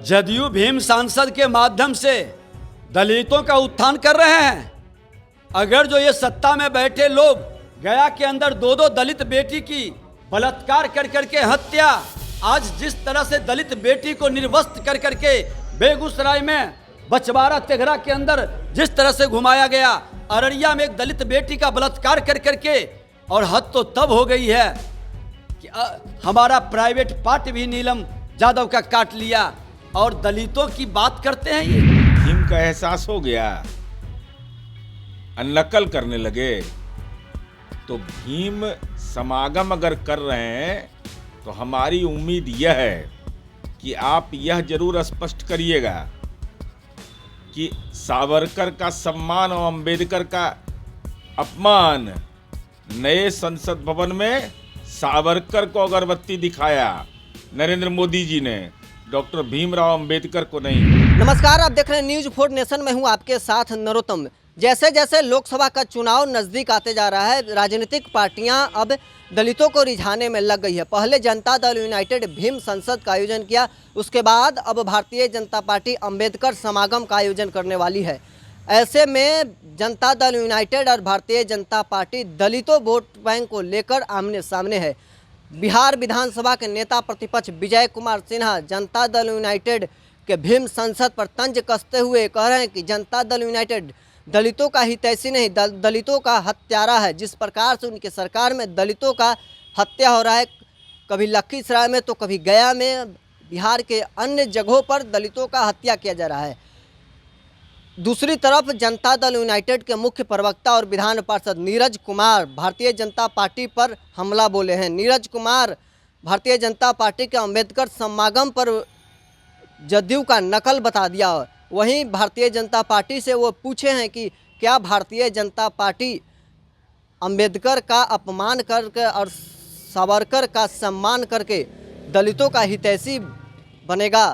जदयू भीम सांसद के माध्यम से दलितों का उत्थान कर रहे हैं। अगर जो ये सत्ता में बैठे लोग गया के अंदर दो दलित बेटी की बलात्कार कर करके हत्या, आज जिस तरह से दलित बेटी को निर्वस्त्र कर करके बेगूसराय में बछवाड़ा तेघरा के अंदर जिस तरह से घुमाया गया, अररिया में एक दलित बेटी का बलात्कार कर करके, और हद तो तब हो गई है कि हमारा प्राइवेट पार्ट भी नीलम यादव का काट लिया और दलितों की बात करते हैं। ये भीम का एहसास हो गया, नकल करने लगे। तो भीम समागम अगर कर रहे हैं तो हमारी उम्मीद यह है कि आप यह जरूर स्पष्ट करिएगा कि सावरकर का सम्मान और अंबेडकर का अपमान। नए संसद भवन में सावरकर को अगरबत्ती दिखाया नरेंद्र मोदी जी ने, डॉक्टर भीमराव अंबेडकर को नहीं। नमस्कार, आप देख रहे हैं न्यूज 4 नेशन में हूं आपके साथ नरोत्तम। जैसे जैसे लोकसभा का चुनाव नज़दीक आते जा रहा है, राजनीतिक पार्टियां अब दलितों को रिझाने में लग गई है। पहले जनता दल यूनाइटेड भीम संसद का आयोजन किया, उसके बाद अब भारतीय जनता पार्टी अंबेडकर समागम का आयोजन करने वाली है। ऐसे में जनता दल यूनाइटेड और भारतीय जनता पार्टी दलितों वोट बैंक को लेकर आमने सामने है। बिहार विधानसभा के नेता प्रतिपक्ष विजय कुमार सिन्हा जनता दल यूनाइटेड के भीम संसद पर तंज कसते हुए कह रहे हैं कि जनता दल यूनाइटेड दलितों का हितैषी नहीं, दलितों का हत्यारा है। जिस प्रकार से उनकी सरकार में दलितों का हत्या हो रहा है, कभी लखीसराय में तो कभी गया में, बिहार के अन्य जगहों पर दलितों का हत्या किया जा रहा है। दूसरी तरफ जनता दल यूनाइटेड के मुख्य प्रवक्ता और विधान पार्षद नीरज कुमार भारतीय जनता पार्टी पर हमला बोले हैं। नीरज कुमार भारतीय जनता पार्टी के अंबेडकर समागम पर जदयू का नकल बता दिया। वहीं भारतीय जनता पार्टी से वो पूछे हैं कि क्या भारतीय जनता पार्टी अंबेडकर का अपमान करके और सावरकर का सम्मान करके दलितों का हितैषी बनेगा।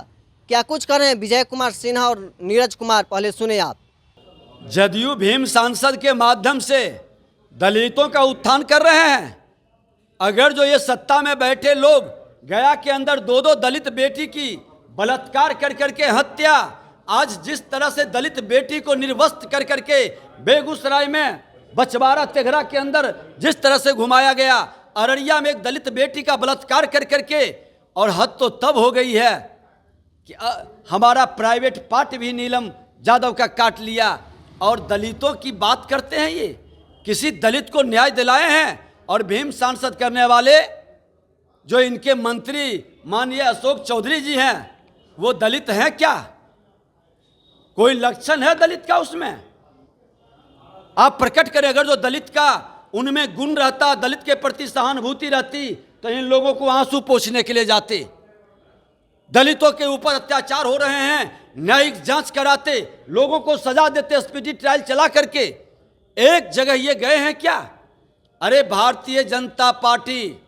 क्या कुछ कर रहे हैं विजय कुमार सिन्हा और नीरज कुमार, पहले सुने आप। जदयू भीम सांसद के माध्यम से दलितों का उत्थान कर रहे हैं। अगर जो ये सत्ता में बैठे लोग गया के अंदर दो दलित बेटी की बलात्कार कर करके हत्या, आज जिस तरह से दलित बेटी को निर्वस्त्र कर करके बेगूसराय में बछवाड़ा तेघरा के अंदर जिस तरह से घुमाया गया, अररिया में एक दलित बेटी का बलात्कार कर करके, और हद तो तब हो गई है कि हमारा प्राइवेट पार्ट भी नीलम यादव का काट लिया और दलितों की बात करते हैं। ये किसी दलित को न्याय दिलाए हैं? और भीम सांसद करने वाले जो इनके मंत्री माननीय अशोक चौधरी जी हैं, वो दलित हैं क्या? कोई लक्षण है दलित का उसमें? आप प्रकट करें। अगर जो दलित का उनमें गुण रहता, दलित के प्रति सहानुभूति रहती, तो इन लोगों को आंसू पोंछने के लिए जाते। दलितों के ऊपर अत्याचार हो रहे हैं, न्यायिक जांच कराते, लोगों को सजा देते, स्पीडी ट्रायल चला करके। एक जगह ये गए हैं क्या? अरे भारतीय जनता पार्टी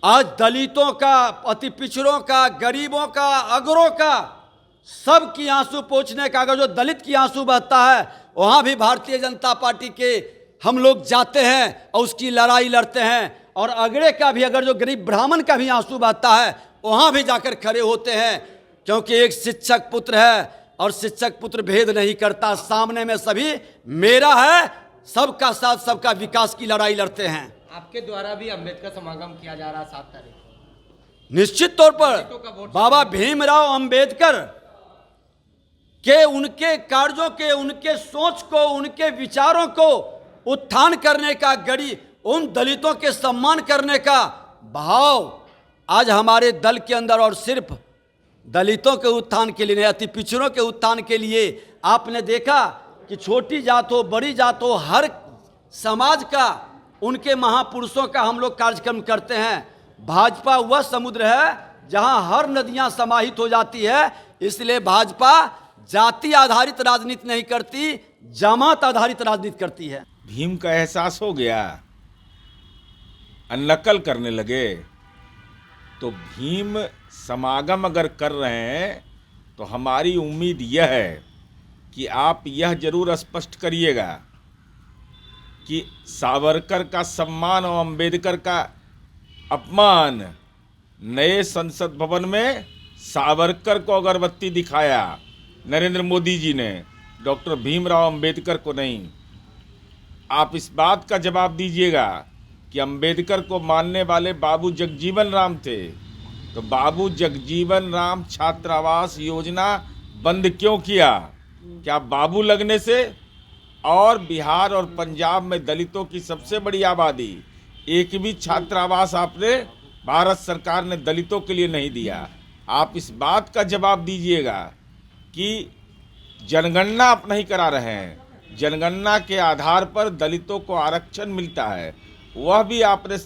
आज दलितों का, अति पिछड़ों का, गरीबों का, अगरों का, सब की आंसू पोंछने का, अगर जो दलित की आंसू बहता है वहां भी भारतीय जनता पार्टी के हम लोग जाते हैं और उसकी लड़ाई लड़ते हैं। और अगड़े का भी, अगर जो गरीब ब्राह्मण का भी आंसू बहता है वहां भी जाकर खड़े होते हैं, क्योंकि एक शिक्षक पुत्र है और शिक्षक पुत्र भेद नहीं करता। सामने में सभी मेरा है, सबका साथ सबका विकास की लड़ाई लड़ते हैं। आपके द्वारा भी अंबेडकर समागम किया जा रहा 7 तारीख को। निश्चित तौर पर बाबा भीमराव अंबेडकर के, उनके कार्यों के, उनके सोच को, उनके विचारों को उत्थान करने का, गरीब उन दलितों के सम्मान करने का भाव आज हमारे दल के अंदर, और सिर्फ दलितों के उत्थान के लिए नहीं, अति पिछड़ों के उत्थान के लिए। आपने देखा कि छोटी जात हो, बड़ी जात हो, हर समाज का, उनके महापुरुषों का हम लोग कार्यक्रम करते हैं। भाजपा वह समुद्र है जहां हर नदियां समाहित हो जाती है। इसलिए भाजपा जाति आधारित राजनीति नहीं करती, जमात आधारित राजनीति करती है। भीम का एहसास हो गया, नकल करने लगे। तो भीम समागम अगर कर रहे हैं तो हमारी उम्मीद यह है कि आप यह जरूर स्पष्ट करिएगा कि सावरकर का सम्मान और अंबेडकर का अपमान। नए संसद भवन में सावरकर को अगरबत्ती दिखाया नरेंद्र मोदी जी ने, डॉक्टर भीमराव अंबेडकर को नहीं। आप इस बात का जवाब दीजिएगा कि अंबेडकर को मानने वाले बाबू जगजीवन राम थे, तो बाबू जगजीवन राम छात्रावास योजना बंद क्यों किया? क्या बाबू लगने से? और बिहार और पंजाब में दलितों की सबसे बड़ी आबादी, एक भी छात्रावास आपने भारत सरकार ने दलितों के लिए नहीं दिया। आप इस बात का जवाब दीजिएगा कि जनगणना आप नहीं करा रहे हैं, जनगणना के आधार पर दलितों को आरक्षण मिलता है, वह भी आपने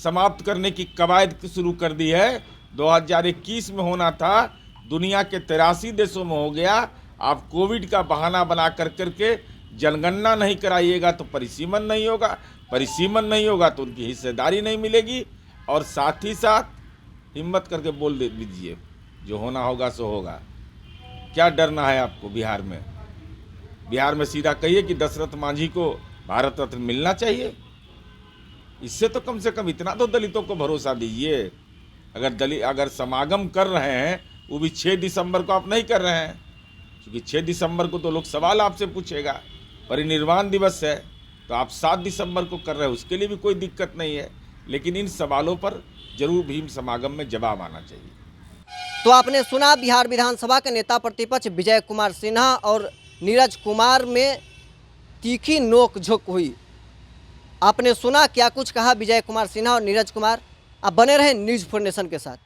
समाप्त करने की कवायद शुरू कर दी है। 2021 में होना था, दुनिया के 83 देशों में हो गया। आप कोविड का बहाना बना करके जनगणना नहीं कराइएगा तो परिसीमन नहीं होगा, परिसीमन नहीं होगा तो उनकी हिस्सेदारी नहीं मिलेगी। और साथ ही साथ हिम्मत करके बोल दीजिए, जो होना होगा सो होगा। क्या डरना है आपको बिहार में? बिहार में सीधा कहिए कि दशरथ मांझी को भारत रत्न मिलना चाहिए। इससे तो कम से कम इतना तो दलितों को भरोसा दीजिए। अगर समागम कर रहे हैं, वो भी 6 दिसंबर को आप नहीं कर रहे हैं, क्योंकि 6 दिसंबर को तो लोग सवाल आपसे पूछेगा। परिनिर्वाण दिवस है तो आप 7 दिसंबर को कर रहे हैं, उसके लिए भी कोई दिक्कत नहीं है, लेकिन इन सवालों पर जरूर भीम समागम में जवाब आना चाहिए। तो आपने सुना बिहार विधानसभा के नेता प्रतिपक्ष विजय कुमार सिन्हा और नीरज कुमार में तीखी नोक-झोंक हुई। आपने सुना क्या कुछ कहा विजय कुमार सिन्हा और नीरज कुमार। आप बने रहें न्यूज़ 4 नेशन के साथ।